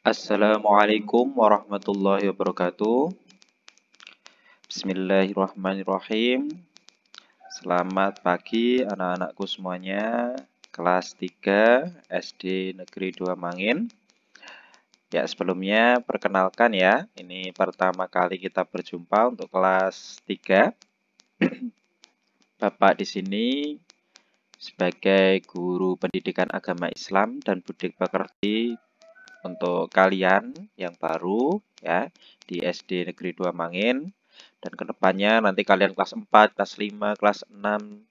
Assalamualaikum warahmatullahi wabarakatuh. Bismillahirrahmanirrahim. Selamat pagi anak-anakku semuanya. Kelas 3 SD Negeri 2 Mangin. Ya, sebelumnya perkenalkan ya. Ini pertama kali kita berjumpa untuk kelas 3. Bapak di sini sebagai guru pendidikan agama Islam dan budi pekerti untuk kalian yang baru ya di SD Negeri 2 Mangin, dan kedepannya nanti kalian kelas 4, kelas 5, kelas 6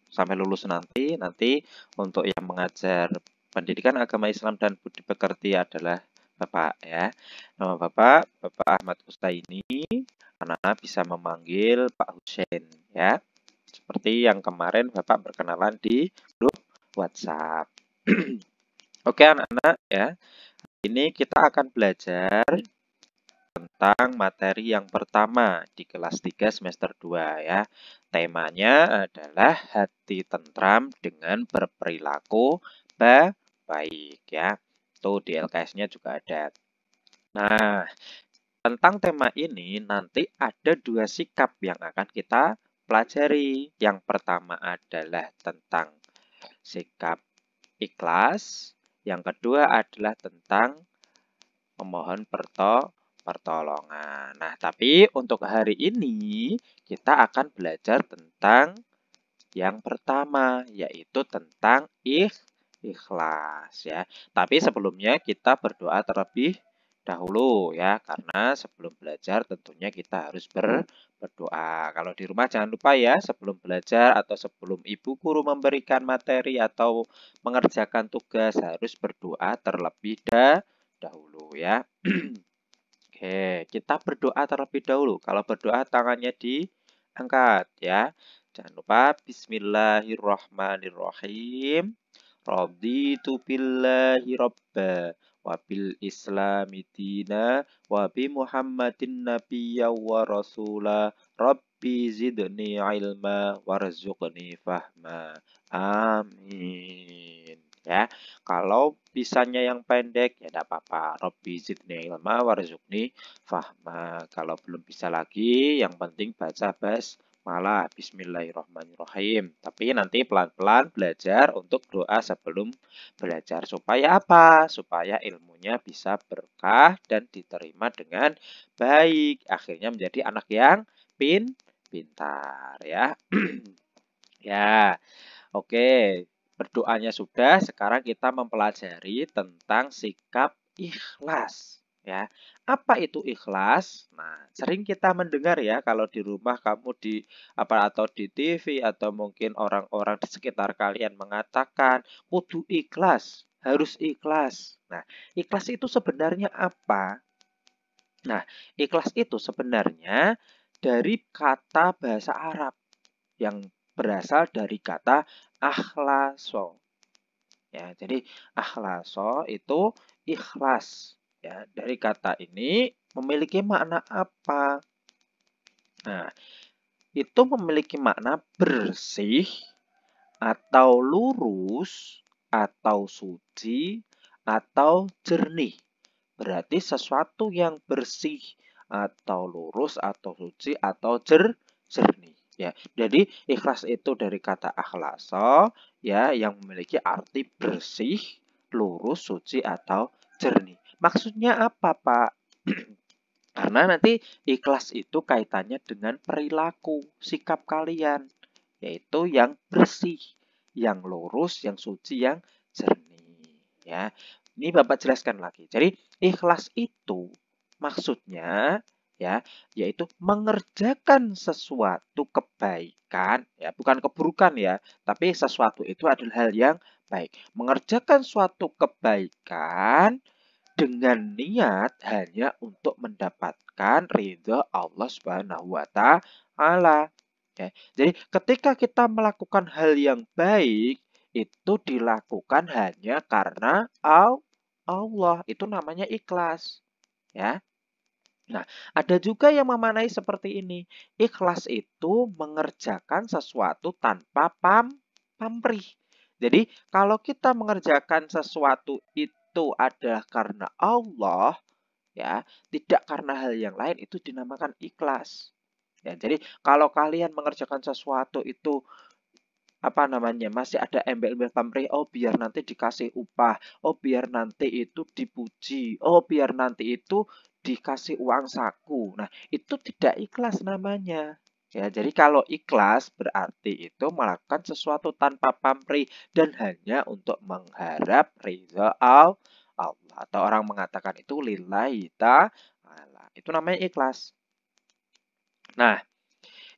sampai lulus nanti untuk yang mengajar pendidikan agama Islam dan budi pekerti adalah Bapak ya. Nama Bapak Ahmad Kustaini. Anak-anak bisa memanggil Pak Husein ya. Seperti yang kemarin Bapak berkenalan di grup WhatsApp. Oke anak-anak ya. Ini kita akan belajar tentang materi yang pertama di kelas 3 semester 2 ya. Temanya adalah hati tentram dengan berperilaku baik ya. Tuh di LKS-nya juga ada. Nah, tentang tema ini nanti ada 2 sikap yang akan kita pelajari. Yang pertama adalah tentang sikap ikhlas. Yang kedua adalah tentang memohon pertolongan. Nah, tapi untuk hari ini kita akan belajar tentang yang pertama, yaitu tentang ikhlas ya. Tapi sebelumnya kita berdoa terlebih dahulu ya, karena sebelum belajar tentunya kita harus berdoa. Kalau di rumah jangan lupa ya, sebelum belajar atau sebelum ibu guru memberikan materi atau mengerjakan tugas harus berdoa terlebih dahulu ya. Oke, kita berdoa terlebih dahulu. Kalau berdoa tangannya diangkat ya. Jangan lupa Bismillahirrahmanirrahim. Raditu billahi robba wa bil islami dina wa bi Muhammadin nabiyya wa rasula rabbi zidni ilma warzuqni fahma. Amin. Ya, kalau bisanya yang pendek ya tidak apa-apa. Rabbi zidni ilma warzuqni fahma. Kalau belum bisa lagi, yang penting baca malah Bismillahirrahmanirrahim. Tapi nanti pelan-pelan belajar untuk doa sebelum belajar. Supaya apa? Supaya ilmunya bisa berkah dan diterima dengan baik. Akhirnya menjadi anak yang pintar ya. Ya, oke. Berdoanya sudah, sekarang kita mempelajari tentang sikap ikhlas. Ya, apa itu ikhlas? Nah, sering kita mendengar ya kalau di rumah kamu atau di TV atau mungkin orang-orang di sekitar kalian mengatakan kudu ikhlas, harus ikhlas. Nah, ikhlas itu sebenarnya apa? Nah, ikhlas itu sebenarnya dari kata bahasa Arab yang berasal dari kata akhlaso. Ya, jadi akhlaso itu ikhlas. Ya, dari kata ini memiliki makna apa? Nah, itu memiliki makna bersih atau lurus atau suci atau jernih. Berarti sesuatu yang bersih atau lurus atau suci atau jernih. Ya, jadi ikhlas itu dari kata akhlasa ya yang memiliki arti bersih, lurus, suci atau jernih. Maksudnya apa, Pak? Karena nanti ikhlas itu kaitannya dengan perilaku, sikap kalian, yaitu yang bersih, yang lurus, yang suci, yang jernih. Ya, ini Bapak jelaskan lagi. Jadi ikhlas itu maksudnya ya, yaitu mengerjakan sesuatu kebaikan, ya, bukan keburukan ya, tapi sesuatu itu adalah hal yang baik. Mengerjakan suatu kebaikan dengan niat hanya untuk mendapatkan ridho Allah Subhanahu wa Ta'ala. Ya, jadi ketika kita melakukan hal yang baik itu dilakukan hanya karena Allah, itu namanya ikhlas. Ya. Nah, ada juga yang memaknai seperti ini. Ikhlas itu mengerjakan sesuatu tanpa pamrih. Jadi, kalau kita mengerjakan sesuatu itu adalah karena Allah, ya, tidak karena hal yang lain, itu dinamakan ikhlas. Ya, jadi kalau kalian mengerjakan sesuatu itu masih ada embel-embel pamrih, oh biar nanti dikasih upah, oh biar nanti itu dipuji, oh biar nanti itu dikasih uang saku. Nah, itu tidak ikhlas namanya. Ya, jadi kalau ikhlas berarti itu melakukan sesuatu tanpa pamrih dan hanya untuk mengharap ridha Allah. Atau orang mengatakan itu lillahi ta'ala. Itu namanya ikhlas. Nah,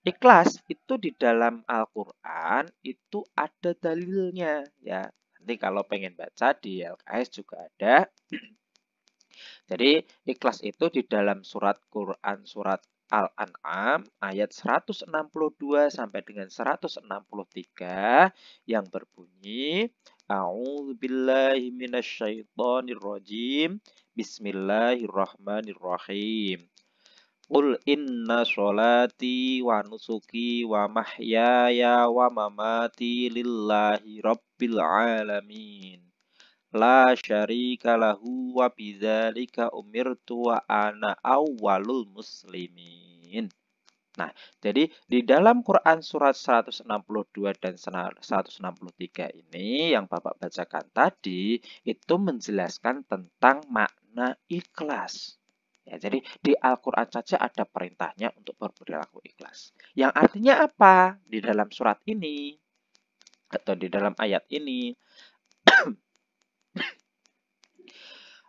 ikhlas itu di dalam Al-Quran itu ada dalilnya ya. Nanti kalau pengen baca di LKS juga ada. Jadi ikhlas itu di dalam surat Quran surat Al-An'am ayat 162 sampai dengan 163 yang berbunyi A'udzubillahi minasyaitonirrajim. Bismillahirrahmanirrahim. Qul inna sholati wa nusuki wa mahyaya wa mamati lillahi rabbil alamin. La syarika lahu wa bidzalika umirtu wa ana awwalul muslimin. Nah, jadi di dalam Quran surat 162 dan 163 ini yang Bapak bacakan tadi itu menjelaskan tentang makna ikhlas. Ya, jadi di Al-Quran saja ada perintahnya untuk berperilaku ikhlas. Yang artinya apa di dalam surat ini atau di dalam ayat ini?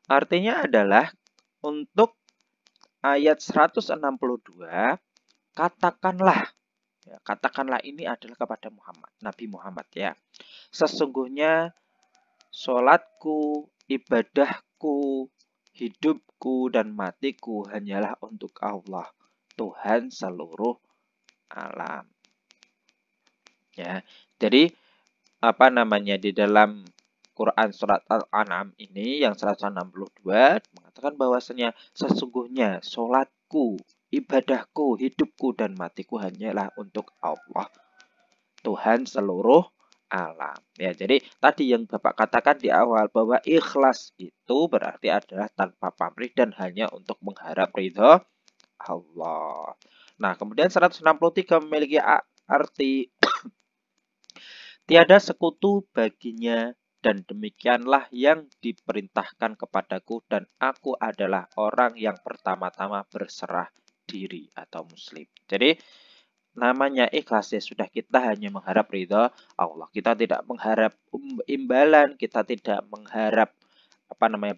Artinya adalah untuk ayat 162, katakanlah, ya, katakanlah ini adalah kepada Muhammad, Nabi Muhammad ya. Sesungguhnya sholatku, ibadahku, hidupku, dan matiku hanyalah untuk Allah, Tuhan seluruh alam. Ya, jadi di dalam Quran surat Al-An'am ini yang 162 mengatakan bahwasanya sesungguhnya sholatku, ibadahku, hidupku, dan matiku hanyalah untuk Allah, Tuhan seluruh alam. Ya, jadi tadi yang Bapak katakan di awal bahwa ikhlas itu berarti adalah tanpa pamrih dan hanya untuk mengharap ridho Allah. Nah, kemudian 163 memiliki arti tiada sekutu baginya dan demikianlah yang diperintahkan kepadaku dan aku adalah orang yang pertama-tama berserah diri atau muslim. Jadi namanya ikhlas ya sudah, kita hanya mengharap ridha Allah. Kita tidak mengharap imbalan, kita tidak mengharap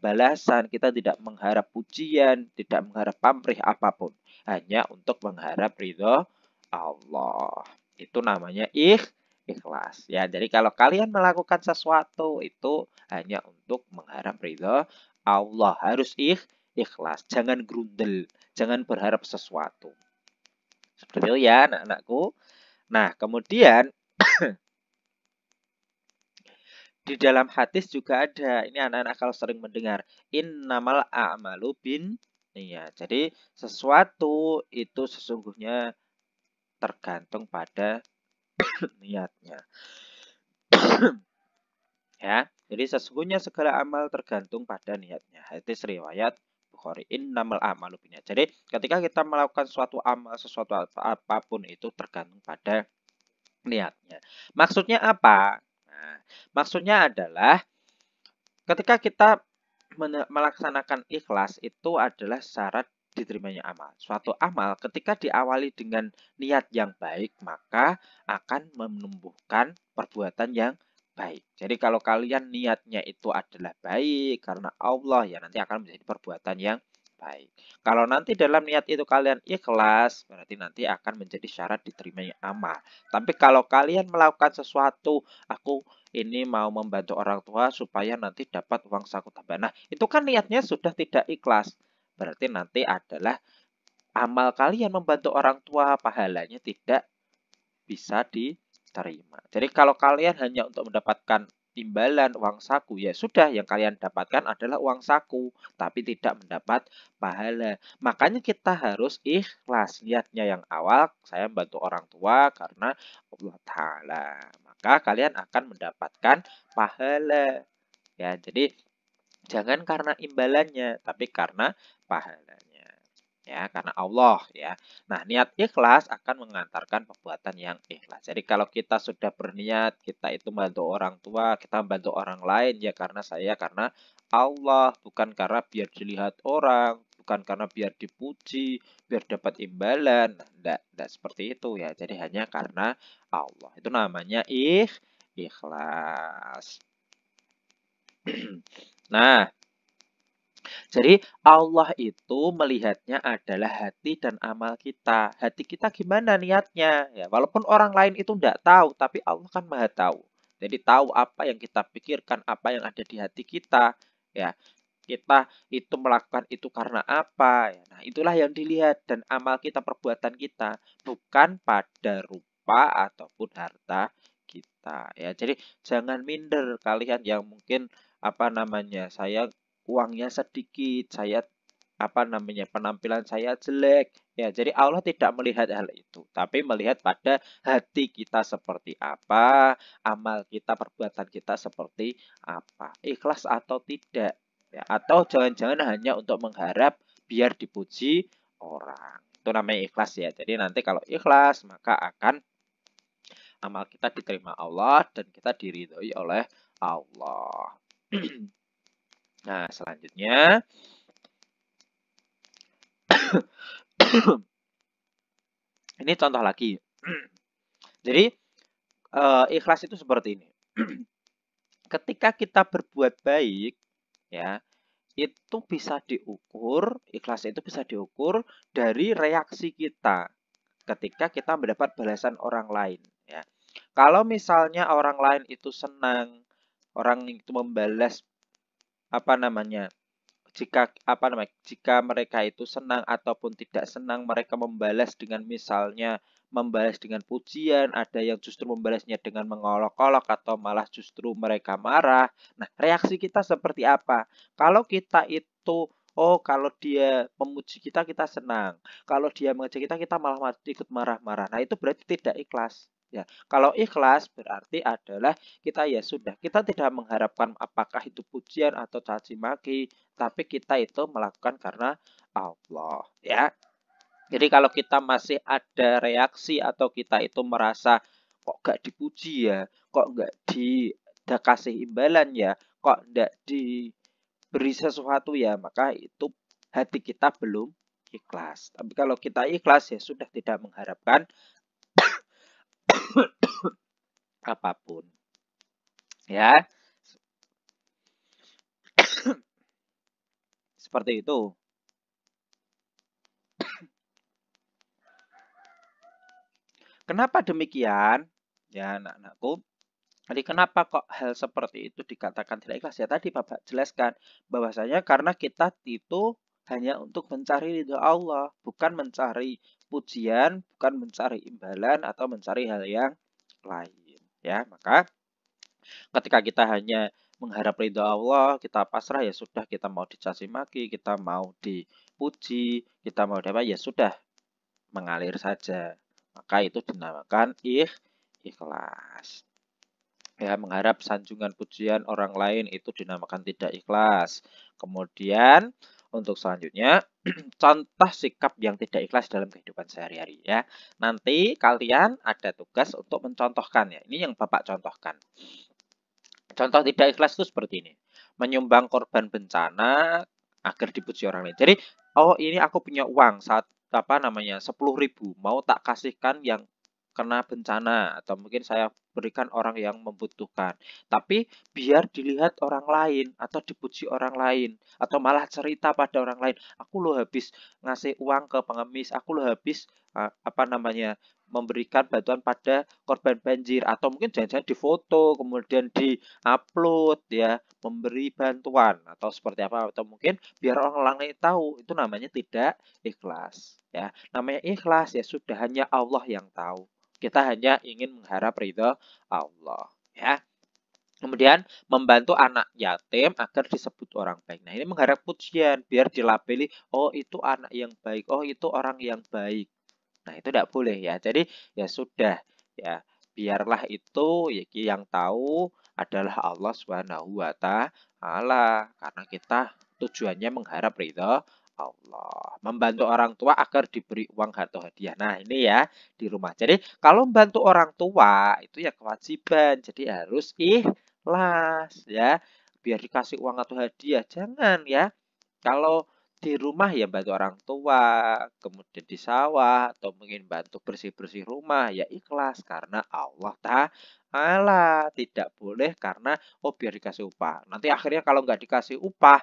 balasan, kita tidak mengharap pujian, tidak mengharap pamrih apapun. Hanya untuk mengharap ridha Allah. Itu namanya ikhlas. Ya, jadi kalau kalian melakukan sesuatu itu hanya untuk mengharap ridha Allah, harus ikhlas. Jangan grundel, jangan berharap sesuatu. Seperti itu ya anak-anakku. Nah, kemudian di dalam hadis juga ada. Ini anak-anak kalau sering mendengar. Innamal a'malu bin niyat. Jadi sesuatu itu sesungguhnya tergantung pada niatnya. Ya, jadi sesungguhnya segala amal tergantung pada niatnya. Hadis riwayat Bukhari. Innamal a'malu bin niyat. Jadi ketika kita melakukan suatu amal, sesuatu apapun itu tergantung pada niatnya. Maksudnya apa? Nah, maksudnya adalah ketika kita melaksanakan ikhlas itu adalah syarat diterimanya amal. Suatu amal ketika diawali dengan niat yang baik, maka akan menumbuhkan perbuatan yang baik. Jadi kalau kalian niatnya itu adalah baik karena Allah, ya nanti akan menjadi perbuatan yang baik. Kalau nanti dalam niat itu kalian ikhlas, berarti nanti akan menjadi syarat diterimanya amal. Tapi kalau kalian melakukan sesuatu, aku ini mau membantu orang tua supaya nanti dapat uang saku tambahan. Nah, itu kan niatnya sudah tidak ikhlas. Berarti nanti adalah amal kalian membantu orang tua, pahalanya tidak bisa diterima. Jadi kalau kalian hanya untuk mendapatkan imbalan uang saku, ya sudah, yang kalian dapatkan adalah uang saku, tapi tidak mendapat pahala. Makanya kita harus ikhlas. Niatnya yang awal, saya membantu orang tua karena Allah Ta'ala. Maka kalian akan mendapatkan pahala. Ya, jadi Jangan karena imbalannya, tapi karena pahalanya. Ya, karena Allah ya. Nah, niat ikhlas akan mengantarkan perbuatan yang ikhlas. Jadi kalau kita sudah berniat, kita itu membantu orang tua, kita membantu orang lain ya karena Allah, bukan karena biar dilihat orang, bukan karena biar dipuji, biar dapat imbalan. Nah, enggak seperti itu ya. Jadi hanya karena Allah. Itu namanya ikhlas. Nah, jadi Allah itu melihatnya adalah hati dan amal kita. Hati kita gimana niatnya? Ya, walaupun orang lain itu tidak tahu, tapi Allah kan Maha tahu. Jadi tahu apa yang kita pikirkan, apa yang ada di hati kita. Ya, kita itu melakukan itu karena apa? Ya, nah, itulah yang dilihat dan amal kita, perbuatan kita, bukan pada rupa ataupun harta kita. Ya, jadi jangan minder kalian yang mungkin apa namanya saya uangnya sedikit, saya apa namanya penampilan saya jelek. Ya, jadi Allah tidak melihat hal itu, tapi melihat pada hati kita seperti apa, amal kita, perbuatan kita seperti apa, ikhlas atau tidak. Ya, atau jangan-jangan hanya untuk mengharap biar dipuji orang. Itu namanya ikhlas ya. Jadi nanti kalau ikhlas maka akan amal kita diterima Allah dan kita diridhoi oleh Allah. Nah, selanjutnya ini contoh lagi. Jadi ikhlas itu seperti ini. Ketika kita berbuat baik, ya itu bisa diukur, ikhlas itu bisa diukur dari reaksi kita ketika kita mendapat balasan orang lain. Ya, kalau misalnya orang lain itu senang, orang itu membalas apa namanya jika mereka itu senang ataupun tidak senang, mereka membalas dengan misalnya membalas dengan pujian, ada yang justru membalasnya dengan mengolok-olok atau malah justru mereka marah. Nah, reaksi kita seperti apa? Kalau kita itu kalau dia memuji kita, kita senang. Kalau dia mengejek kita, kita malah ikut marah-marah. Nah, itu berarti tidak ikhlas. Ya, kalau ikhlas berarti adalah kita ya sudah, kita tidak mengharapkan apakah itu pujian atau caci maki, tapi kita itu melakukan karena Allah ya. Jadi kalau kita masih ada reaksi atau kita itu merasa kok gak dipuji ya, kok gak dikasih imbalan ya, kok gak diberi sesuatu ya, maka itu hati kita belum ikhlas. Tapi kalau kita ikhlas ya sudah tidak mengharapkan apapun ya, seperti itu. Kenapa demikian? Ya anak-anakku, jadi kenapa kok hal seperti itu dikatakan tidak ikhlas? Ya tadi Bapak jelaskan bahwasanya karena kita itu hanya untuk mencari ridho Allah, bukan mencari pujian, bukan mencari imbalan atau mencari hal yang lain. Ya, maka ketika kita hanya mengharap ridho Allah, kita pasrah ya sudah, kita mau dicaci maki, kita mau dipuji, kita mau apa ya sudah, mengalir saja. Maka itu dinamakan ikhlas. Ya, mengharap sanjungan pujian orang lain itu dinamakan tidak ikhlas. Kemudian untuk selanjutnya contoh sikap yang tidak ikhlas dalam kehidupan sehari-hari ya. Nanti kalian ada tugas untuk mencontohkan ya. Ini yang Bapak contohkan. Contoh tidak ikhlas itu seperti ini. Menyumbang korban bencana agar dipuji orang lain. Jadi, ini aku punya uang saat apa namanya 10.000 mau tak kasihkan yang kena bencana atau mungkin saya berikan orang yang membutuhkan. Tapi biar dilihat orang lain atau dipuji orang lain atau malah cerita pada orang lain, aku loh habis ngasih uang ke pengemis, aku loh habis apa namanya memberikan bantuan pada korban banjir atau mungkin jangan-jangan difoto kemudian di-upload ya, memberi bantuan atau seperti apa atau mungkin biar orang lain tahu, itu namanya tidak ikhlas ya. Namanya ikhlas ya sudah hanya Allah yang tahu. Kita hanya ingin mengharap ridho Allah ya. Kemudian membantu anak yatim agar disebut orang baik. Nah, ini mengharap pujian biar dilabeli, oh itu anak yang baik, oh itu orang yang baik. Nah, itu tidak boleh ya. Jadi ya sudah ya, biarlah itu ya yang tahu adalah Allah Subhanahu wa Ta'ala. Karena kita tujuannya mengharap ridho Allah. Membantu orang tua agar diberi uang atau hadiah. Nah, ini ya di rumah. Jadi, kalau membantu orang tua itu ya kewajiban. Jadi harus ikhlas ya. Biar dikasih uang atau hadiah. Jangan ya. Kalau di rumah ya bantu orang tua, kemudian di sawah atau mungkin bantu bersih-bersih rumah ya ikhlas karena Allah Ta'ala. Tidak boleh karena oh biar dikasih upah. Nanti akhirnya kalau nggak dikasih upah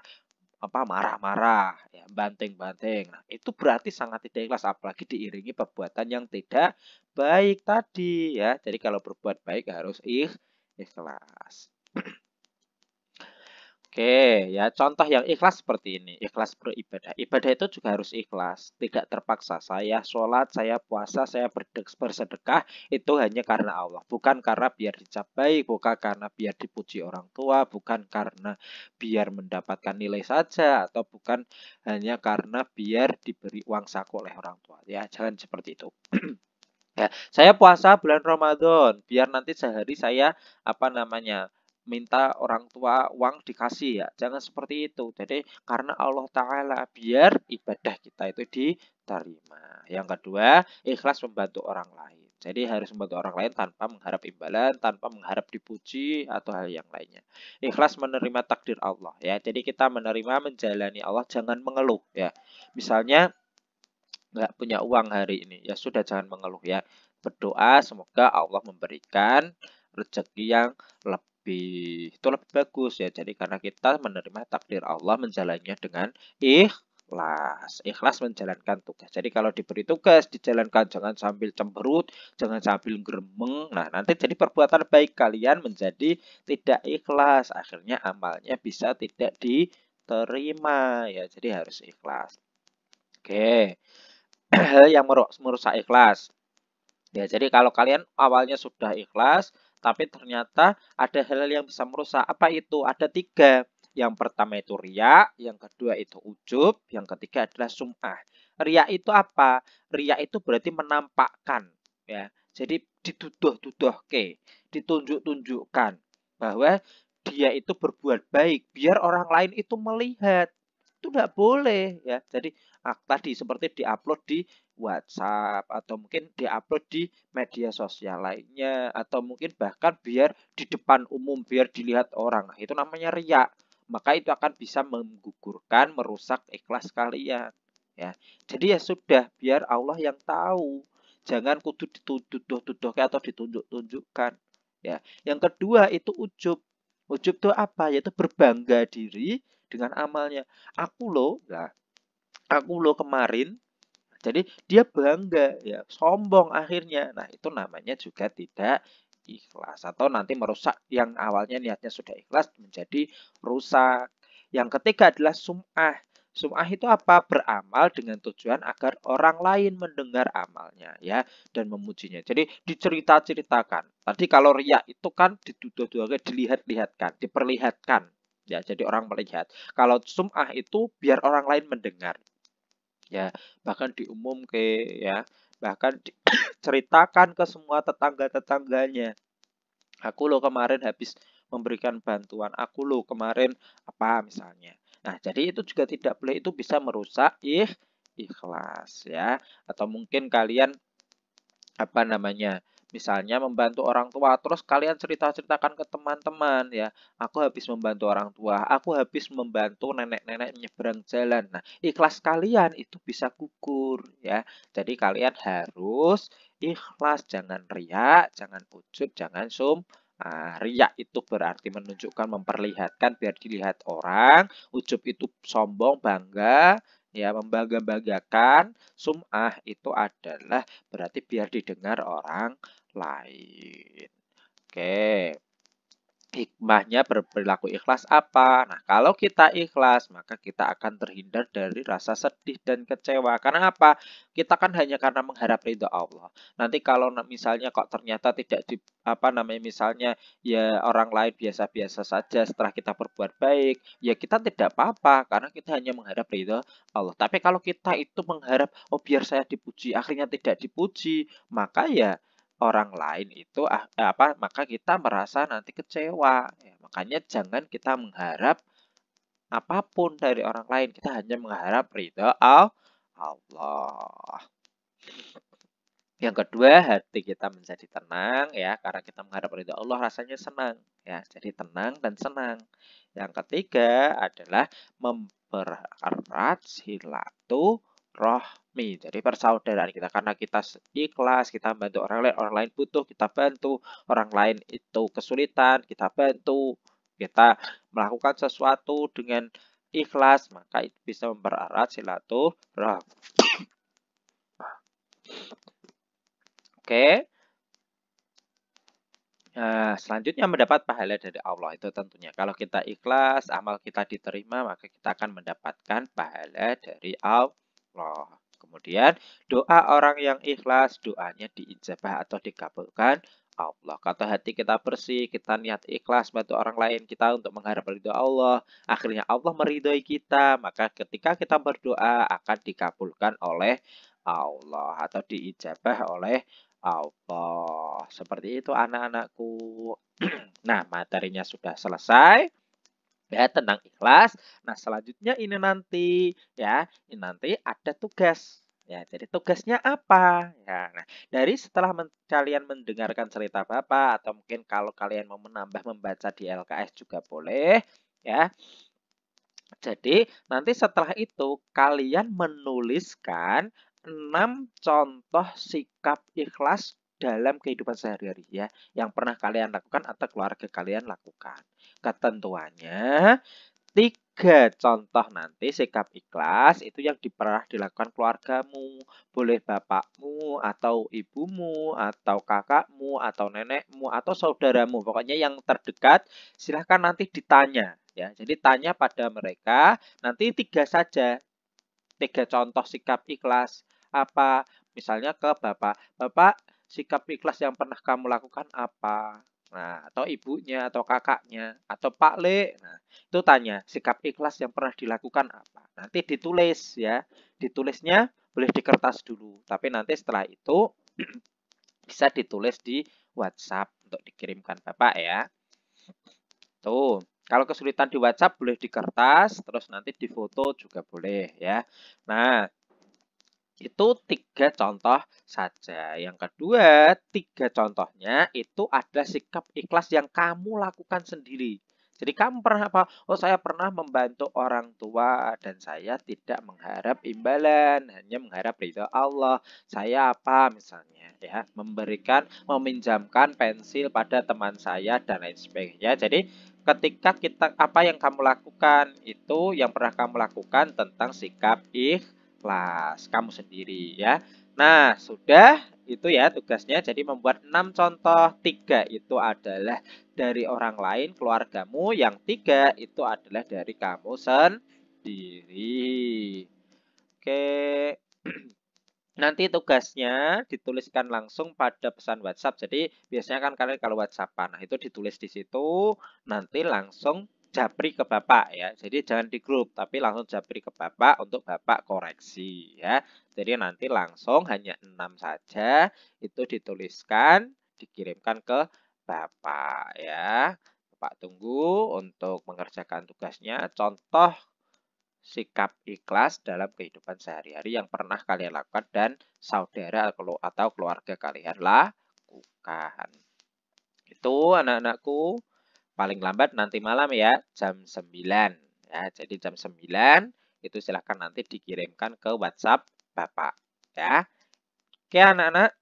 apa marah-marah ya banting-banting. Nah, itu berarti sangat tidak ikhlas apalagi diiringi perbuatan yang tidak baik tadi ya. Jadi kalau berbuat baik harus ikhlas. Oke, ya contoh yang ikhlas seperti ini, ikhlas beribadah. Ibadah itu juga harus ikhlas, tidak terpaksa. Saya sholat, saya puasa, saya bersedekah, itu hanya karena Allah. Bukan karena biar dicap baik, bukan karena biar dipuji orang tua, bukan karena biar mendapatkan nilai saja, atau bukan hanya karena biar diberi uang saku oleh orang tua. Ya, jangan seperti itu. Ya, saya puasa bulan Ramadan biar nanti sehari saya apa namanya minta orang tua uang dikasih ya. Jangan seperti itu. Jadi karena Allah Ta'ala biar ibadah kita itu diterima. Yang kedua, ikhlas membantu orang lain. Jadi harus membantu orang lain tanpa mengharap imbalan, tanpa mengharap dipuji atau hal yang lainnya. Ikhlas menerima takdir Allah ya. Jadi kita menerima menjalani Allah jangan mengeluh ya. Misalnya nggak punya uang hari ini, ya sudah jangan mengeluh ya. Berdoa semoga Allah memberikan rezeki yang lebih. Itu lebih bagus ya. Jadi karena kita menerima takdir Allah menjalannya dengan ikhlas. Ikhlas menjalankan tugas. Jadi kalau diberi tugas dijalankan jangan sambil cemberut, jangan sambil gremeng. Nah, nanti jadi perbuatan baik kalian menjadi tidak ikhlas. Akhirnya amalnya bisa tidak diterima ya. Jadi harus ikhlas. Oke. Hal yang merusak ikhlas. Ya, jadi kalau kalian awalnya sudah ikhlas, tapi ternyata ada hal yang bisa merusak. Apa itu? Ada tiga. Yang pertama itu riya, yang kedua itu ujub, yang ketiga adalah sum'ah. Riya itu apa? Riya itu berarti menampakkan. Ya, jadi dituduh-tuduhke, ditunjuk-tunjukkan bahwa dia itu berbuat baik, biar orang lain itu melihat. Itu tidak boleh ya. Jadi tadi seperti diupload di WhatsApp atau mungkin diupload di media sosial lainnya atau mungkin bahkan biar di depan umum biar dilihat orang. Nah, itu namanya riya. Maka itu akan bisa menggugurkan, merusak ikhlas kalian. Ya. Jadi ya sudah, biar Allah yang tahu. Jangan kudu dituduh-tuduh atau ditunjuk-tunjukkan. Ya. Yang kedua itu ujub. Ujub itu apa? Yaitu berbangga diri dengan amalnya. Aku loh kemarin. Jadi dia bangga ya, sombong akhirnya. Nah, itu namanya juga tidak ikhlas atau nanti merusak yang awalnya niatnya sudah ikhlas menjadi rusak. Yang ketiga adalah sum'ah. Sum'ah itu apa? Beramal dengan tujuan agar orang lain mendengar amalnya ya dan memujinya. Jadi dicerita-ceritakan. Tadi kalau riya itu kan dituduh-tuduhkan, dilihat-lihatkan, diperlihatkan. Ya, jadi orang melihat. Kalau sum'ah itu biar orang lain mendengar ya bahkan ke ya bahkan ceritakan ke semua tetangga-tetangganya. Aku loh kemarin habis memberikan bantuan, aku loh kemarin apa misalnya. Nah, jadi itu juga tidak boleh, itu bisa merusak ikhlas ya. Atau mungkin kalian apa namanya misalnya membantu orang tua terus kalian cerita-ceritakan ke teman-teman ya, aku habis membantu orang tua, aku habis membantu nenek-nenek nyebrang jalan. Nah, ikhlas kalian itu bisa gugur ya. Jadi kalian harus ikhlas, jangan riak, jangan ujub, jangan riak itu berarti menunjukkan, memperlihatkan biar dilihat orang. Ujub itu sombong, bangga ya, membangga-banggakan. Sum'ah itu adalah berarti biar didengar orang lain. Oke. Hikmahnya berperilaku ikhlas apa? Nah, kalau kita ikhlas, maka kita akan terhindar dari rasa sedih dan kecewa. Karena apa? Kita kan hanya karena mengharap ridho Allah. Nanti kalau misalnya kok ternyata tidak di apa namanya misalnya ya orang lain biasa-biasa saja setelah kita berbuat baik, ya kita tidak apa-apa karena kita hanya mengharap ridho Allah. Tapi kalau kita itu mengharap oh biar saya dipuji, akhirnya tidak dipuji, maka ya orang lain itu maka kita merasa nanti kecewa. Ya, makanya jangan kita mengharap apapun dari orang lain, kita hanya mengharap ridha Allah. Yang kedua, hati kita menjadi tenang ya, karena kita mengharap ridha Allah rasanya senang ya. Jadi tenang dan senang. Yang ketiga adalah mempererat silaturahmi. Jadi persaudaraan kita karena kita ikhlas, kita bantu orang lain butuh, kita bantu, orang lain itu kesulitan, kita bantu. Kita melakukan sesuatu dengan ikhlas, maka itu bisa mempererat silaturahmi. Oke. Nah, selanjutnya mendapat pahala dari Allah itu tentunya. Kalau kita ikhlas, amal kita diterima, maka kita akan mendapatkan pahala dari Allah. Kemudian, doa orang yang ikhlas, doanya diijabah atau dikabulkan Allah. Kata hati kita bersih, kita niat ikhlas bantu orang lain kita untuk mengharap ridho Allah. Akhirnya Allah meridhoi kita, maka ketika kita berdoa akan dikabulkan oleh Allah atau diijabah oleh Allah. Seperti itu anak-anakku. Nah, materinya sudah selesai. Ya, tentang ikhlas. Nah, selanjutnya ini nanti ya, ini nanti ada tugas. Ya, jadi tugasnya apa? Ya, nah, dari setelah kalian mendengarkan cerita Bapak atau mungkin kalau kalian mau menambah membaca di LKS juga boleh, ya. Jadi, nanti setelah itu kalian menuliskan 6 contoh sikap ikhlas dalam kehidupan sehari-hari ya, yang pernah kalian lakukan atau keluarga kalian lakukan. Ketentuannya 3 contoh nanti sikap ikhlas itu yang pernah dilakukan keluargamu, boleh bapakmu atau ibumu atau kakakmu atau nenekmu atau saudaramu, pokoknya yang terdekat silahkan nanti ditanya ya. Jadi tanya pada mereka, nanti 3 saja, 3 contoh sikap ikhlas. Apa? Misalnya ke bapak, bapak sikap ikhlas yang pernah kamu lakukan apa? Nah, atau ibunya, atau kakaknya, atau Pak Le. Nah, itu tanya, sikap ikhlas yang pernah dilakukan apa? Nanti ditulis ya. Ditulisnya boleh di kertas dulu. Tapi nanti setelah itu bisa ditulis di WhatsApp untuk dikirimkan Bapak ya. Tuh, kalau kesulitan di WhatsApp boleh di kertas, terus nanti di foto juga boleh ya. Nah, itu 3 contoh saja. Yang kedua, 3 contohnya itu ada sikap ikhlas yang kamu lakukan sendiri. Jadi kamu pernah apa? Oh, saya pernah membantu orang tua dan saya tidak mengharap imbalan, hanya mengharap ridha Allah. Saya apa misalnya ya, meminjamkan pensil pada teman saya dan lain sebagainya. Jadi ketika apa yang kamu lakukan itu yang pernah kamu lakukan tentang sikap ikhlas kamu sendiri ya. Nah, sudah itu ya tugasnya. Jadi membuat 6 contoh. 3 itu adalah dari orang lain, keluargamu. Yang 3 itu adalah dari kamu sendiri. Oke. Nanti tugasnya dituliskan langsung pada pesan WhatsApp. Jadi biasanya kan kalian kalau WhatsAppan, nah itu ditulis di situ, nanti langsung japri ke Bapak ya. Jadi jangan di grup, tapi langsung japri ke Bapak untuk Bapak koreksi ya. Jadi nanti langsung hanya 6 saja, itu dituliskan, dikirimkan ke Bapak ya. Bapak tunggu untuk mengerjakan tugasnya. Contoh sikap ikhlas dalam kehidupan sehari-hari yang pernah kalian lakukan dan saudara atau keluarga kalian lakukan. Itu anak-anakku paling lambat nanti malam ya jam 9 ya. Jadi jam 9 itu silahkan nanti dikirimkan ke WhatsApp Bapak ya. Oke anak-anak,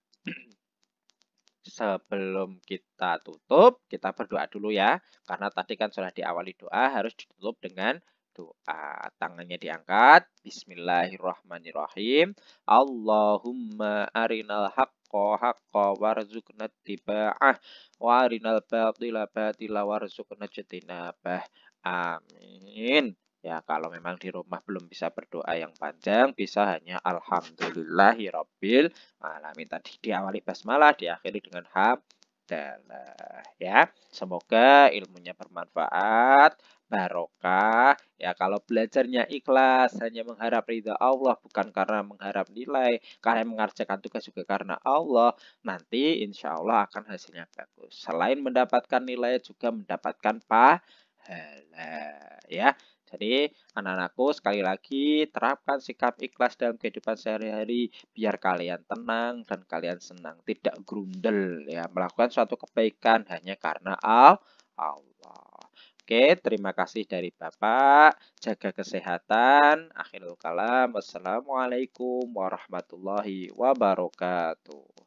sebelum kita tutup, kita berdoa dulu ya. Karena tadi kan sudah diawali doa, harus ditutup dengan doa. Tangannya diangkat. Bismillahirrahmanirrahim. Allahumma arinal haqqa haqqa warzuqna tiba'ah wa arinal batila batila warzuqna jitinabah. Amin. Ya, kalau memang di rumah belum bisa berdoa yang panjang, bisa hanya Alhamdulillahirabbil alamin. Tadi diawali basmalah, diakhiri dengan hamdalah. Ya, semoga ilmunya bermanfaat. barokah. Ya kalau belajarnya ikhlas, hanya mengharap ridha Allah, bukan karena mengharap nilai, kalian mengerjakan tugas juga karena Allah, nanti insya Allah akan hasilnya bagus. Selain mendapatkan nilai, juga mendapatkan pahala. Ya, jadi anak-anakku sekali lagi terapkan sikap ikhlas dalam kehidupan sehari-hari biar kalian tenang dan kalian senang, tidak grundel ya melakukan suatu kebaikan hanya karena Allah. Oke, terima kasih dari Bapak. Jaga kesehatan. Akhirul kalam. Wassalamualaikum warahmatullahi wabarakatuh.